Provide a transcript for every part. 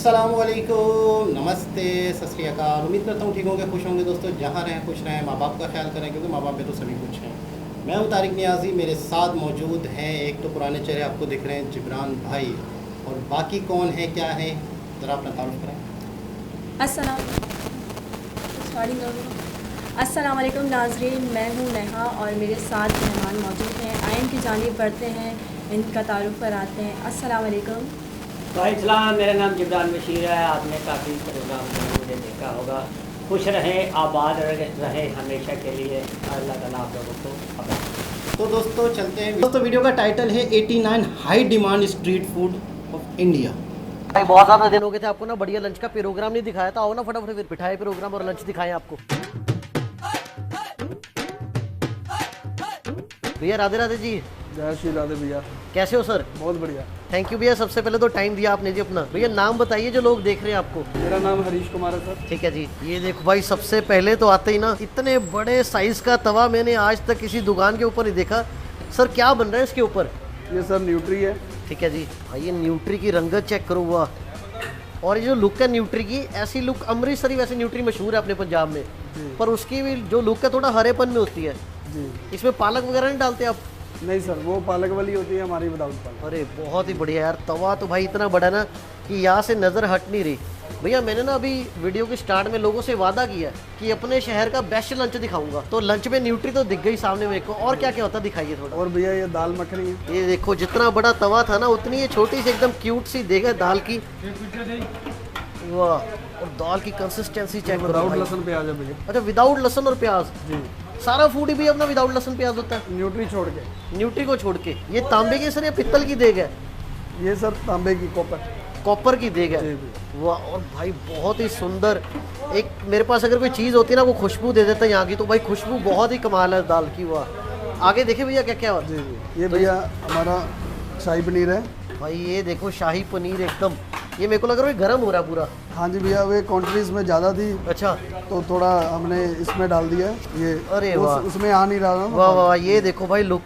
अस्सलामुअलैकुम, नमस्ते, सत श्री अकाल। उम्मीद करता हूँ ठीक होंगे, खुश होंगे दोस्तों। जहाँ रहें खुश रहें, माँ बाप का ख्याल करें क्योंकि माँ बाप में तो सभी कुछ हैं। मैं हूँ तारिक नियाज़ी, मेरे साथ मौजूद हैं, एक तो पुराने चेहरे आपको दिख रहे हैं, जिब्रान भाई, और बाकी कौन है क्या है, ज़रा अपना तारुफ करें। अस्सलाम वालेकुम नाज़रीन, मैं हूँ नेहा और मेरे साथ मेहमान मौजूद हैं। आइन की जानिब बढ़ते हैं, इनका तारुफ कराते हैं। अस्सलाम वालेकुम। वालेकुम, मेरा नाम जिब्रान बशीर है। आपने काफ़ी प्रोग्राम में मुझे देखा होगा। खुश रहें, आबाद रहें हमेशा के लिए। अल्लाह ताला आप लोगों को आबाद। तो दोस्तों चलते हैं। दोस्तों वीडियो का टाइटल है 89 high demand street food of India. भाई बहुत ज़्यादा दिन हो गए थे, आपको ना बढ़िया लंच का प्रोग्राम नहीं दिखाया था। आओ ना फटाफट फिर बिठाए प्रोग्राम और लंच दिखाएं आपको। भैया राधे राधे जी। जय श्री राधे भैया। कैसे हो सर? बहुत बढ़िया। थैंक यू भैया, सबसे पहले तो टाइम दिया आपने जी अपना। भैया नाम बताइए जो लोग देख रहे हैं आपको। मेरा नाम हरीश कुमार है सर। ठीक है जी। ये देखो भाई, सबसे पहले तो आते ही ना इतने बड़े साइज का तवा मैंने आज तक किसी दुकान के ऊपर नहीं देखा। सर क्या बन रहा है इसके ऊपर? ये सर न्यूट्री है। ठीक है जी। भाई ये न्यूट्री की रंगत चेक करो, वाह। और ये जो लुक है न्यूट्री की, ऐसी लुक अमृतसरी वैसे न्यूट्री मशहूर है अपने पंजाब में, पर उसकी भी जो लुक है थोड़ा हरेपन में होती है जी। इसमें पालक वगैरह नहीं डालते आप? नहीं सर, वो पालक वाली होती है, हमारी विदाउट पालक। अरे बहुत ही बढ़िया यार। तवा तो भाई इतना बड़ा ना कि यहाँ से नज़र हट नहीं रही। भैया मैंने ना अभी वीडियो के स्टार्ट में लोगों से वादा किया कि अपने शहर का बेस्ट लंच दिखाऊंगा, तो लंच में न्यूट्री तो दिख गई सामने मेरे को। और क्या क्या होता दिखाइए थोड़ा। और भैया ये दाल मखनी है। ये देखो, जितना बड़ा तवा था ना उतनी ये छोटी सी एकदम क्यूट सी देगा दाल की। वाह, और दाल की कंसिस्टेंसी चेक करो। विदाउट लहसुन प्याज है भैया। अच्छा, विदाउट लहसुन और प्याज। जी। सारा फूड भी अपना विदाउट लहसुन प्याज होता है, न्यूट्री छोड़ के। न्यूट्री को छोड़ के। ये तांबे की सर या पित्तल की देग है? ये सर तांबे की कॉपर। कॉपर की देग है। वाह, और भाई बहुत ही सुंदर। एक मेरे पास अगर कोई चीज़ होती है ना वो खुशबू दे देता है यहाँ की, तो भाई खुशबू बहुत ही कमाल है दाल की। वाह, आगे देखे भैया क्या क्या जी जी। ये भैया हमारा शाही पनीर है। भाई ये देखो शाही पनीर एकदम, ये मेरे को लग रहा है गर्म हो रहा है पूरा। हाँ जी भैया, वे क्वान्टिटीज में ज़्यादा थी। अच्छा, तो थोड़ा हमने इसमें डाल दिया ये। अरे वाह, उसमें आ नहीं रहा था। वाह वाह, ये देखो भाई लुक।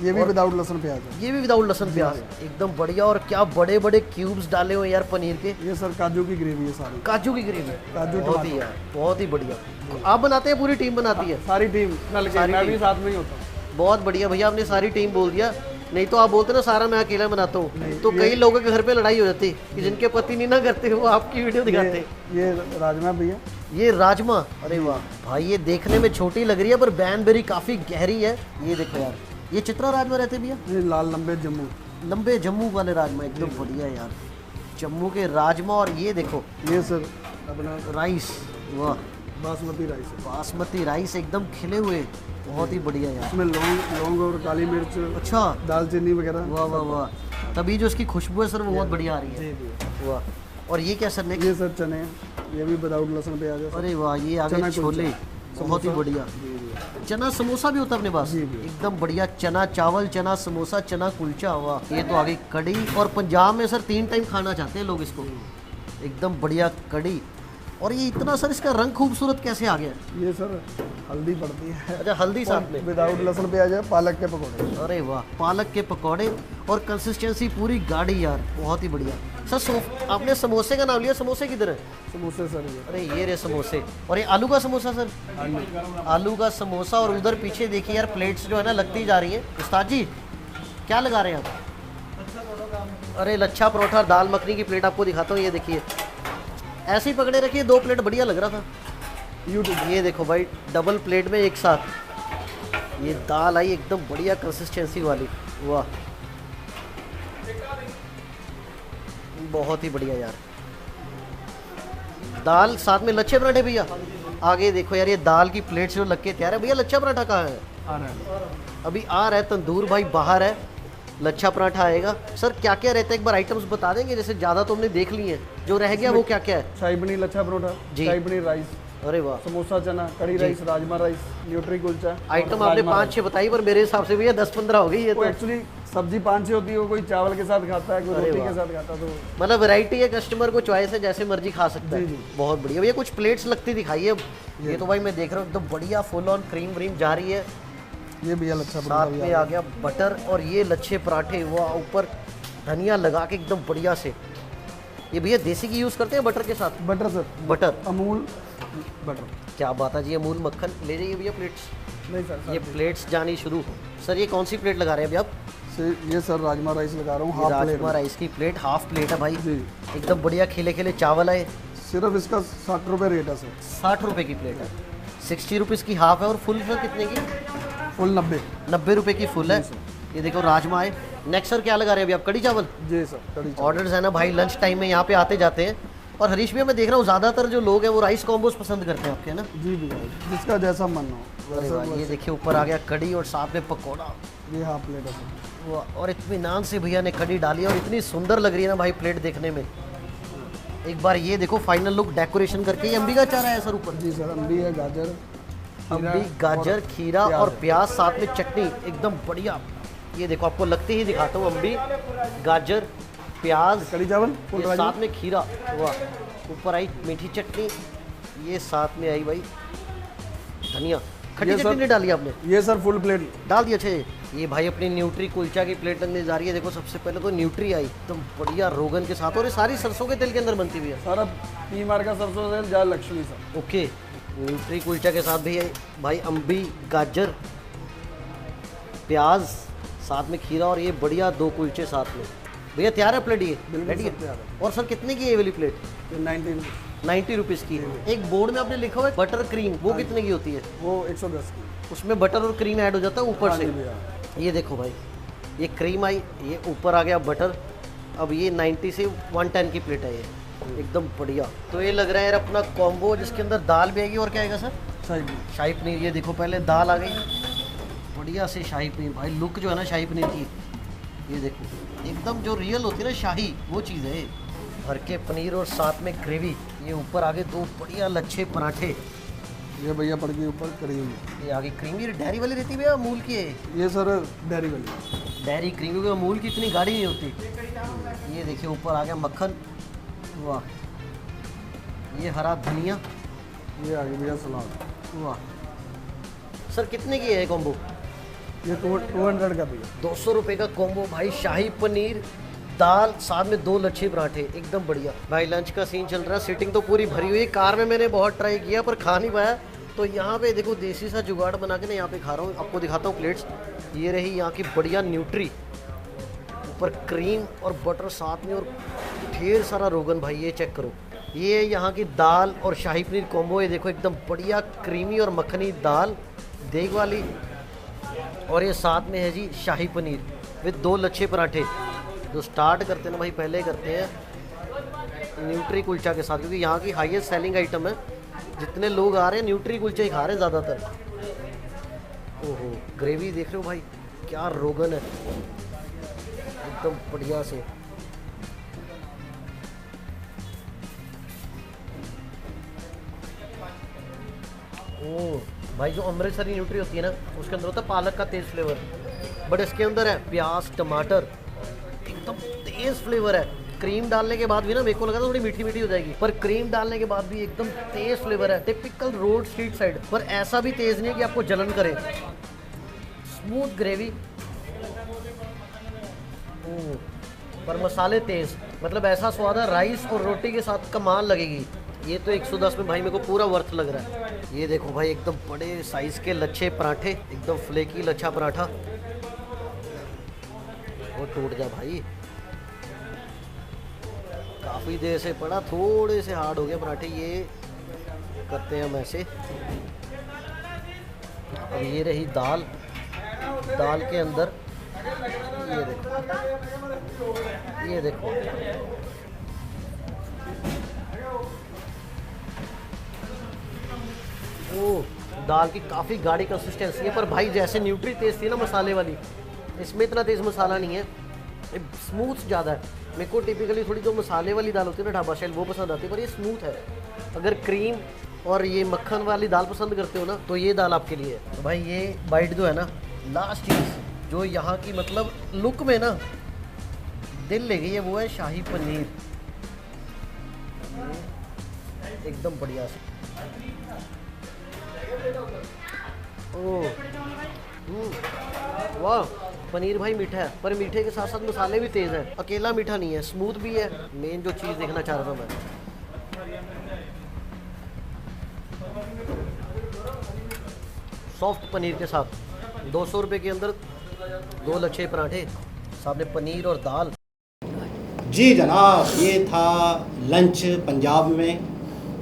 ये भी विदाउट लहसुन प्याज है। ये भी विदाउट लहसुन प्याज, एकदम बढ़िया। और क्या बड़े बड़े क्यूब्स डाले हुए यार पनीर के। ये सर काजू की ग्रेवी है सारी। काजू की ग्रेवी, काजू बहुत ही यार, बहुत ही बढ़िया। आप बनाते हैं? पूरी टीम बनाती है? सारी टीम मिल के, मैं भी साथ में ही होता हूँ। बहुत बढ़िया भैया, आपने सारी टीम बोल दिया। नहीं तो आप बोलते ना सारा मैं अकेला बनाता हूँ, तो कई लोगों के घर पे लड़ाई हो जाती कि जिनके पति नहीं ना करते वो आपकी वीडियो दिखाते। ये राजमा भैया। ये राजमा, अरे वाह भाई, ये देखने में छोटी लग रही है पर बैनबेरी काफी गहरी है। ये देखो यार, ये चित्रा राजमा रहते भैया? ये लाल लंबे जम्मू। लंबे जम्मू वाले राजमा, एकदम बढ़िया यार, जम्मू के राजमा। और ये देखो ये सर अपना राइस, वाह, बासमती राइस है। बासमती राइस एकदम खिले हुए, बहुत ही बढ़िया यार। इसमें लौंग और काली मिर्च, अच्छा, दालचीनी वगैरह। वाह वाह वाह, तभी जो इसकी खुशबू है सर वो बहुत बढ़िया आ रही है। वाह, और ये क्या सर ने? ये सर चने, ये भी विदाउट लहसुन प्याज है। अरे वाह, ये आगे छोले, बहुत ही बढ़िया। चना समोसा भी होता है अपने पास, एकदम बढ़िया। चना चावल, चना समोसा, चना कुलचा। हुआ, ये तो आ गई कड़ी। और पंजाब में सर 3 टाइम खाना चाहते हैं लोग इसको, एकदम बढ़िया कड़ी। और ये इतना सर इसका रंग खूबसूरत कैसे आ गया? ये सर हल्दी पड़ती है। अच्छा, हल्दी साथ में। विदाउट लहसुन प्याज है। पालक के पकौड़े। अरे वाह, पालक के पकौड़े, और कंसिस्टेंसी पूरी गाढ़ी यार, बहुत ही बढ़िया। सर आपने समोसे का नाम लिया, समोसे किधर है? समोसे सर ये। अरे ये रे समोसे। और ये आलू का समोसा सर? आलू का समोसा। और उधर पीछे देखिए यार, प्लेट्स जो है ना लगती जा रही है। उस्ताद जी क्या लगा रहे हैं आप? अरे लच्छा परोठा, दाल मखनी की प्लेट आपको दिखाता हूँ। ये देखिए ऐसे ही पकड़े रखिए, 2 प्लेट बढ़िया लग रहा था। यूट्यूब, ये देखो भाई, डबल प्लेट में एक साथ ये दाल आई, एकदम बढ़िया कंसिस्टेंसी वाली। वाह, बहुत ही बढ़िया यार। दाल साथ में लच्छे पराठे भैया। आगे देखो यार, ये दाल की प्लेट जो लग के तैयार है। भैया लच्छा पराठा कहाँ है? आ रहा है अभी आ रहा है। तंदूर भाई बाहर है, लच्छा पराठा आएगा। सर क्या क्या रहता है एक बार आइटम्स बता देंगे? जैसे ज़्यादा तो हमने देख ली है, जो रह गया वो क्या क्या है? शाही पनीर लच्छा परोठा, शाही पनीर राइस, अरे वाह, समोसा चना, कड़ी rice, rajma rice, nutri kulcha. Item आपने 5-6 बताई, पर मेरे हिसाब से भैया 10-15 हो गई है। तो एक्चुअली सब्जी 5-6 होती है, कोई चावल के साथ खाता है, कोई रोटी के साथ खाता है, तो मतलब वैरायटी है, कस्टमर को चॉइस है, जैसे मर्जी खा सकता है। जी। बहुत बढ़िया भैया। कुछ प्लेट्स लगती दिखाई है। ये तो भाई मैं देख रहा हूँ एकदम बढ़िया फुल ऑन क्रीम व्रीम जा रही है। ये भैया लच्छा साथ पराठा में आ गया बटर, और ये लच्छे पराठे, वो ऊपर धनिया लगा के एकदम बढ़िया से। ये भैया देसी घी यूज़ करते हैं बटर के साथ? Butter sir, butter, Amul butter. क्या बात है जी, अमूल मक्खन। ले जाइए भैया प्लेट्स। नहीं सर, ये प्लेट्स जानी शुरू। सर ये कौन सी प्लेट लगा रहे हैं अभी आप? ये सर राजमा राइस लगा रहा हूँ, ये हाफ प्लेट राजमा राइस की प्लेट, हाफ प्लेट है भाई। जी। एकदम बढ़िया खिले खिले चावल है। सिर्फ इसका 60 रुपये रेट है सर। 60 रुपये की प्लेट है, 60 रुपीज़ की हाफ है। और फुल सर कितने की? फुल 90। 90 रुपये की फुल है। ये देखो राजमा है। नेक्स्ट सर क्या लगा रहे हैं अभी आप? कड़ी चावल। जी सर, कड़ी चावल। ऑर्डर्स है ना भाई, लंच टाइम में यहाँ पे आते जाते हैं। और हरीश भैया मैं देख रहा हूँ ज़्यादातर जो लोग हैं वो राइस कॉम्बोज पसंद करते हैं आपके, है ना? जी भैया, जिसका जैसा मन हो अरे वाह, ये देखिए ऊपर आ गया कड़ी और साथ में पकौड़ा। ये हाफ प्लेट है सर। वाह, और इत्मीनान से भैया ने कड़ी डाली और इतनी सुंदर लग रही है ना भाई प्लेट देखने में। एक बार ये देखो फाइनल लुक डेकोरेशन करके। ये अम्बी का अचार है सर ऊपर? जी सर, अम्बी है, गाजर, अम्बी, गाजर, खीरा और प्याज, साथ में चटनी एकदम बढ़िया। ये देखो आपको लगते ही दिखाता हूँ, अम्बी, गाजर, प्याज, कड़ी चावल, फुल ये राजमा। साथ में खीरा। वाह, ऊपर आई मीठी चटनी, ये साथ में आई भाई धनिया। खट्टी ये चटनी सर- नहीं डाली आपने? ये सर फुल प्लेट डाल दिया। अच्छे, ये भाई अपनी न्यूट्री कुलचा की प्लेट लगने जा रही है। देखो सबसे पहले तो न्यूट्री आई एकदम बढ़िया रोगन के साथ, और ये सारी सरसों के तेल के अंदर बनती हुई है। सारा पी मार का सरसों तेल, जय Lakshmi sir. Okay, nutri kulcha के साथ भी है भाई अम्बी, गाजर, प्याज, साथ में खीरा और ये बढ़िया 2 कुलचे साथ में। भैया तैयार है प्लेट? ये बिल्कुल रेडी सर, है। तैयार है। और सर कितने की है ये वाली प्लेट? ये 90, 90 रुपीज़ की। एक बोर्ड में आपने लिखा हुआ है बटर क्रीम, वो कितने की होती है? वो 110 की। उसमें बटर और क्रीम ऐड हो जाता है ऊपर हाँ से। जी भैया। ये देखो भाई, ये क्रीम आई, ये ऊपर आ गया बटर। अब ये 90 से 110 की प्लेट है ये, एकदम बढ़िया। तो ये लग रहा है यार अपना कॉम्बो, जिसके अंदर दाल भी आएगी और क्या आएगा सर? शाही पनीर। ये देखो पहले दाल आ गई बढ़िया से शाही पनीर। भाई लुक जो है ना शाही पनीर की, ये देखो एकदम जो रियल होती है ना शाही, वो चीज़ है। भर के पनीर और साथ में ग्रेवी। ये ऊपर आगे 2 बढ़िया लच्छे पराठे। ये भैया पड़ गई ऊपर क्रीम। ये आगे क्रीम, ये डेयरी वाली रहती है भैया अमूल की है? ये सर डेयरी वाली। डेयरी क्रीम, क्योंकि अमूल की इतनी गाढ़ी नहीं होती। ये देखिए ऊपर आ गया मक्खन। वाह, ये हरा धनिया। ये आगे भैया सलाद। वाह सर, कितने की है कॉम्बो? ये 200 का भैया। 200 रुपये का कॉम्बो भाई। शाही पनीर, दाल, साथ में 2 लच्छे पराठे, एकदम बढ़िया। भाई लंच का सीन चल रहा है, सीटिंग तो पूरी भरी हुई है। कार में मैंने बहुत ट्राई किया पर खा नहीं पाया, तो यहाँ पे देखो देसी सा जुगाड़ बना के ना यहाँ पे खा रहा हूँ। आपको दिखाता हूँ प्लेट्स। ये रही यहाँ की बढ़िया न्यूट्री, ऊपर क्रीम और बटर साथ में, और ढेर सारा रोगन। भाई ये चेक करो, ये यहाँ की दाल और शाही पनीर कॉम्बो। ये देखो एकदम बढ़िया क्रीमी और मक्खनी दाल देग वाली, और ये साथ में है जी शाही पनीर विद 2 लच्छे पराठे। तो स्टार्ट करते हैं ना भाई, पहले करते हैं न्यूट्री कुलचा के साथ, क्योंकि यहाँ की हाईएस्ट सेलिंग आइटम है। जितने लोग आ रहे हैं न्यूट्री कुलचे ही खा रहे हैं ज़्यादातर। ओहो, ग्रेवी देख रहे हो भाई, क्या रोगन है एकदम बढ़िया से। ओह भाई, जो अमृतसरी न्यूट्री होती है ना, उसके अंदर होता है पालक का तेज फ्लेवर, बट इसके अंदर है प्याज, टमाटर, एकदम तेज फ्लेवर है। क्रीम डालने के बाद भी ना मेरे को लगा था थोड़ी मीठी मीठी हो जाएगी, पर क्रीम डालने के बाद भी एकदम तेज फ्लेवर है। टिपिकल रोड स्ट्रीट साइड, पर ऐसा भी तेज नहीं है कि आपको जलन करे। स्मूथ ग्रेवी, पर मसाले तेज, मतलब ऐसा स्वाद है राइस और रोटी के साथ कमाल लगेगी। ये तो 110 में भाई मेरे को पूरा वर्थ लग रहा है। ये देखो भाई एकदम बड़े साइज के लच्छे पराठे, एकदम फ्लेकी लच्छा पराठा। वो टूट जा भाई, काफ़ी देर से पड़ा, थोड़े से हार्ड हो गए पराठे। ये करते हैं हम ऐसे। अब ये रही दाल, दाल के अंदर ये देखो, ये देखो ओ, दाल की काफ़ी गाढ़ी कंसिस्टेंसी है, पर भाई जैसे न्यूट्री तेज थी ना मसाले वाली, इसमें इतना तेज़ मसाला नहीं है, स्मूथ ज़्यादा है। मेरे को टिपिकली थोड़ी जो मसाले वाली दाल होती है ना ढाबा स्टाइल, वो पसंद आती है, पर ये स्मूथ है। अगर क्रीम और ये मक्खन वाली दाल पसंद करते हो ना, तो ये दाल आपके लिए है। तो भाई ये बाइट जो है ना, लास्ट चीज़ जो यहाँ की मतलब लुक में ना दिल ले गई है, वो है शाही पनीर, एकदम बढ़िया से। ओह वाह, पनीर भाई मीठा है, पर मीठे के साथ साथ मसाले भी तेज़ हैं, अकेला मीठा नहीं है, स्मूथ भी है। मेन जो चीज़ देखना चाह रहा था मैं, सॉफ्ट पनीर के साथ 200 रुपये के अंदर 2 लच्छे पराठे, सामने पनीर और दाल। जी जनाब, ये था लंच पंजाब में।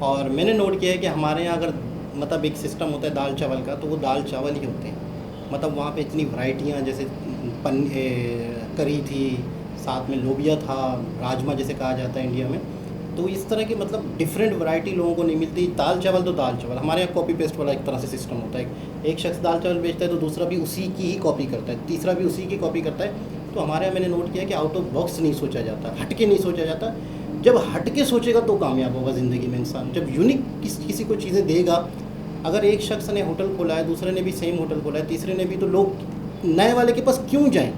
और मैंने नोट किया है कि हमारे यहाँ अगर मतलब एक सिस्टम होता है दाल चावल का, तो वो दाल चावल ही होते हैं। मतलब वहाँ पे इतनी वैरायटियाँ, जैसे करी थी, साथ में लोबिया था, राजमा जैसे कहा जाता है इंडिया में, तो इस तरह की मतलब डिफरेंट वैरायटी लोगों को नहीं मिलती। दाल चावल तो दाल चावल, हमारे यहाँ कॉपी पेस्ट वाला एक तरह से सिस्टम होता है। एक शख्स दाल चावल बेचता है तो दूसरा भी उसी की ही कॉपी करता है, तीसरा भी उसी की कॉपी करता है। तो हमारे यहाँ मैंने नोट किया कि आउट ऑफ बॉक्स नहीं सोचा जाता, हटके नहीं सोचा जाता। जब हटके सोचेगा तो कामयाब होगा ज़िंदगी में इंसान। जब यूनिक किसी को चीज़ें देगा, अगर एक शख्स ने होटल खोला है, दूसरे ने भी सेम होटल खोला है, तीसरे ने भी, तो लोग नए वाले के पास क्यों जाएं?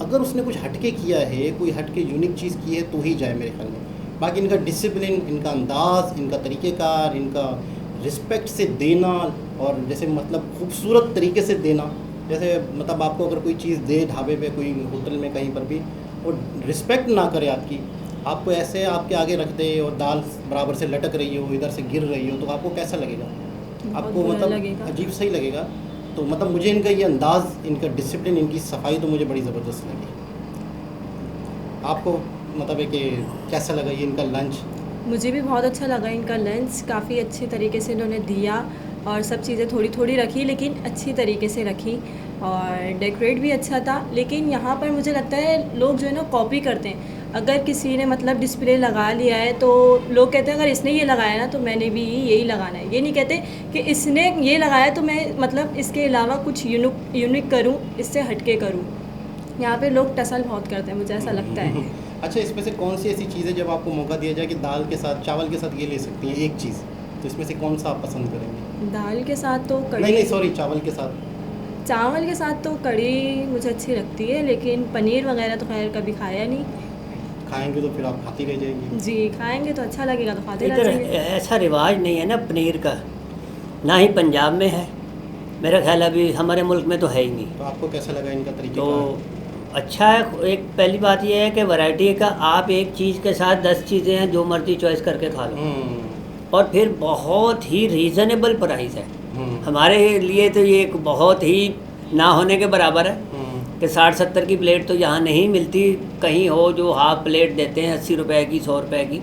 अगर उसने कुछ हटके किया है, कोई हटके यूनिक चीज़ की है, तो ही जाए मेरे ख्याल में। बाकी इनका डिसिप्लिन, इनका अंदाज़, इनका तरीक़ेकार, इनका रिस्पेक्ट से देना, और जैसे मतलब खूबसूरत तरीके से देना, जैसे मतलब आपको अगर कोई चीज़ दे ढाबे पे, कोई होटल में, कहीं पर भी, और रिस्पेक्ट ना करे आपको ऐसे आपके आगे रख दे और दाल बराबर से लटक रही हो, इधर से गिर रही हो, तो आपको कैसा लगेगा? आपको मतलब अजीब सही लगेगा। तो मतलब मुझे इनका ये अंदाज़, इनका डिसिप्लिन, इनकी सफाई तो मुझे बड़ी ज़बरदस्त लगी। आपको मतलब एक कैसा लगा ये इनका लंच? मुझे भी बहुत अच्छा लगा इनका लंच, काफ़ी अच्छे तरीके से इन्होंने दिया, और सब चीज़ें थोड़ी थोड़ी रखी, लेकिन अच्छी तरीके से रखी, और डेकोरेट भी अच्छा था। लेकिन यहाँ पर मुझे लगता है लोग जो है ना कॉपी करते हैं। अगर किसी ने मतलब डिस्प्ले लगा लिया है तो लोग कहते हैं अगर इसने ये लगाया ना तो मैंने भी यही लगाना है। ये नहीं कहते कि इसने ये लगाया तो मैं मतलब इसके अलावा कुछ यूनिक करूँ, इससे हटके करूँ। यहाँ पे लोग टसल बहुत करते हैं, मुझे ऐसा लगता है। अच्छा, इसमें से कौन सी ऐसी चीज़ है जब आपको मौका दिया जाए कि दाल के साथ, चावल के साथ ये ले सकती हैं एक चीज़, तो इसमें से कौन सा आप पसंद करेंगे? दाल के साथ तो कड़ी, नहीं सॉरी, चावल के साथ। चावल के साथ तो कड़ी मुझे अच्छी लगती है, लेकिन पनीर वगैरह तो खैर कभी खाया नहीं। खाएंगे तो फिर आप खाती रह जाएंगी। जी, खाएंगे तो अच्छा लगेगा तो खाते रह इधर जाएंगे। ऐसा रिवाज नहीं है ना पनीर का, ना ही पंजाब में है, मेरा ख्याल अभी हमारे मुल्क में तो है ही नहीं। तो आपको कैसा लगा इनका तरीका? तो अच्छा है। एक पहली बात यह है कि वैरायटी का, आप एक चीज़ के साथ 10 चीज़ें हैं, जो मर्जी चॉइस करके खा लो, और फिर बहुत ही रीज़नेबल प्राइस है। हमारे लिए तो ये एक बहुत ही ना होने के बराबर है कि 60-70 की प्लेट तो यहाँ नहीं मिलती। कहीं हो जो हाफ प्लेट देते हैं 80 रुपए की, 100 रुपए की,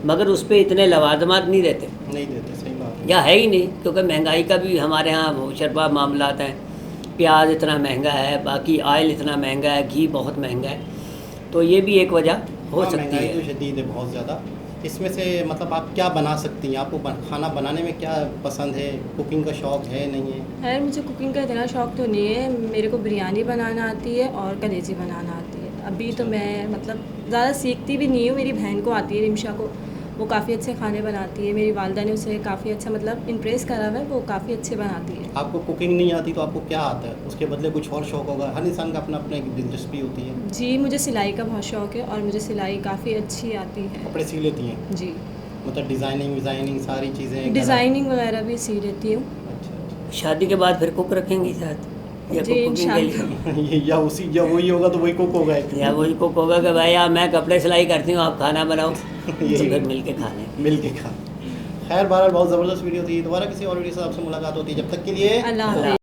मगर उस पर इतने लवाजमात नहीं देते। सही बात है। या है ही नहीं, क्योंकि महंगाई का भी हमारे यहाँ शरबा मामलात हैं। प्याज इतना महंगा है, बाकी ऑयल इतना महंगा है, घी बहुत महंगा है, तो ये भी एक वजह हो सकती है। महंगाई तो शदीद है बहुत ज़्यादा। इसमें से मतलब आप क्या बना सकती हैं? आपको खाना बनाने में क्या पसंद है? कुकिंग का शौक़ है, नहीं है? खैर मुझे कुकिंग का इतना शौक़ तो नहीं है। मेरे को बिरयानी बनाना आती है और कलेजी बनाना आती है। अभी तो मैं मतलब ज़्यादा सीखती भी नहीं हूँ। मेरी बहन को आती है, रिमशा को, वो काफ़ी अच्छे खाने बनाती है। मेरी वालदा ने उसे काफ़ी अच्छा मतलब इम्प्रेस करा हुआ है, वो काफ़ी अच्छे बनाती है। आपको कुकिंग नहीं आती तो आपको क्या आता है? उसके बदले कुछ और शौक़ होगा। हर इंसान का अपना अपना एक दिलचस्पी होती है। जी, मुझे सिलाई का बहुत शौक़ है और मुझे सिलाई काफ़ी अच्छी आती है। कपड़े सी लेती हैं? जी, मतलब डिज़ाइनिंग सारी चीज़ें, डिज़ाइनिंग वगैरह भी सी लेती हूँ। अच्छा। शादी के बाद फिर कुक रखेंगी साथ, या जी, कुकिंग के लिए? या वही होगा तो वही कुक होगा। या वही कुक होगा कि भाई आप, मैं कपड़े सिलाई करती हूँ, आप खाना बनाओ, तो फिर मिल के खा लें। मिल के खा। खैर बहरहाल बहुत ज़बरदस्त वीडियो थी। दोबारा किसी और वीडियो से आपसे मुलाकात होती है, जब तक के लिए अल्लाह हाफ़िज़।